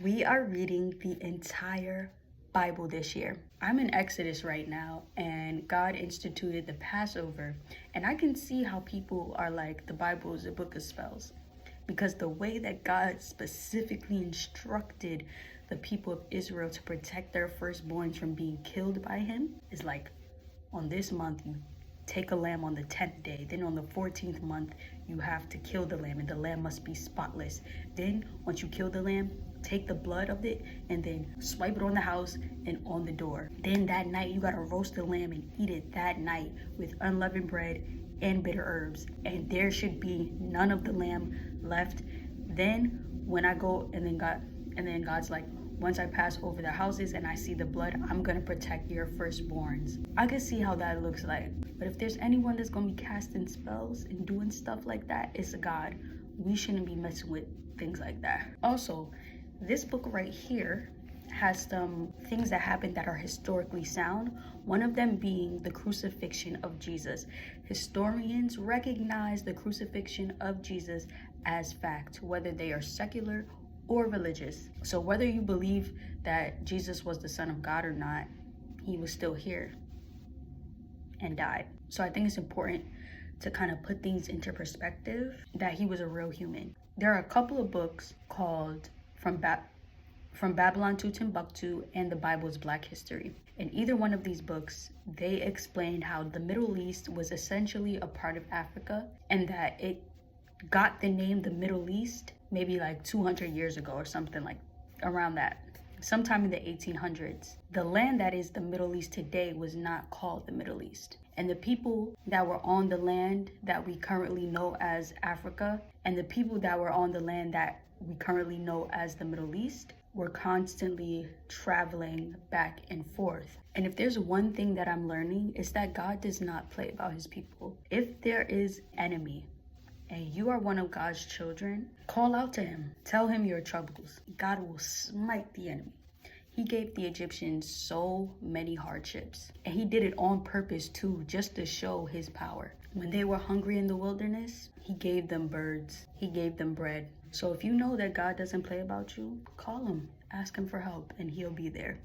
We are reading the entire Bible this year. I'm in Exodus right now, and God instituted the Passover. And I can see how people are like, the Bible is a book of spells. Because the way that God specifically instructed the people of Israel to protect their firstborns from being killed by him is like, on this month, you take a lamb on the 10th day. Then on the 14th month, you have to kill the lamb, and the lamb must be spotless. Then once you kill the lamb, take the blood of it and then swipe it on the house and on the door. Then that night, you gotta roast the lamb and eat it that night with unleavened bread and bitter herbs. And there should be none of the lamb left. Then when I go and then God's like, once I pass over the houses and I see the blood, I'm gonna protect your firstborns. I can see how that looks like. But if there's anyone that's gonna be casting spells and doing stuff like that, it's a God. We shouldn't be messing with things like that. Also, this book right here has some things that happen that are historically sound. One of them being the crucifixion of Jesus. Historians recognize the crucifixion of Jesus as fact, whether they are secular or religious. So whether you believe that Jesus was the Son of God or not, he was still here and died. So I think it's important to kind of put things into perspective that he was a real human. There are a couple of books called From Babylon to Timbuktu and the Bible's Black History. In either one of these books, they explained how the Middle East was essentially a part of Africa and that it got the name the Middle East maybe like 200 years ago or something like around that, sometime in the 1800s. The land that is the Middle East today was not called the Middle East. And the people that were on the land that we currently know as Africa and the people that were on the land that we currently know as the Middle East were constantly traveling back and forth. And if there's one thing that I'm learning, it's that God does not play about his people. If there is enemy, and you are one of God's children, call out to him. Tell him your troubles. God will smite the enemy. He gave the Egyptians so many hardships. And he did it on purpose too, just to show his power. When they were hungry in the wilderness, he gave them birds. He gave them bread. So if you know that God doesn't play about you, call him. Ask him for help and he'll be there.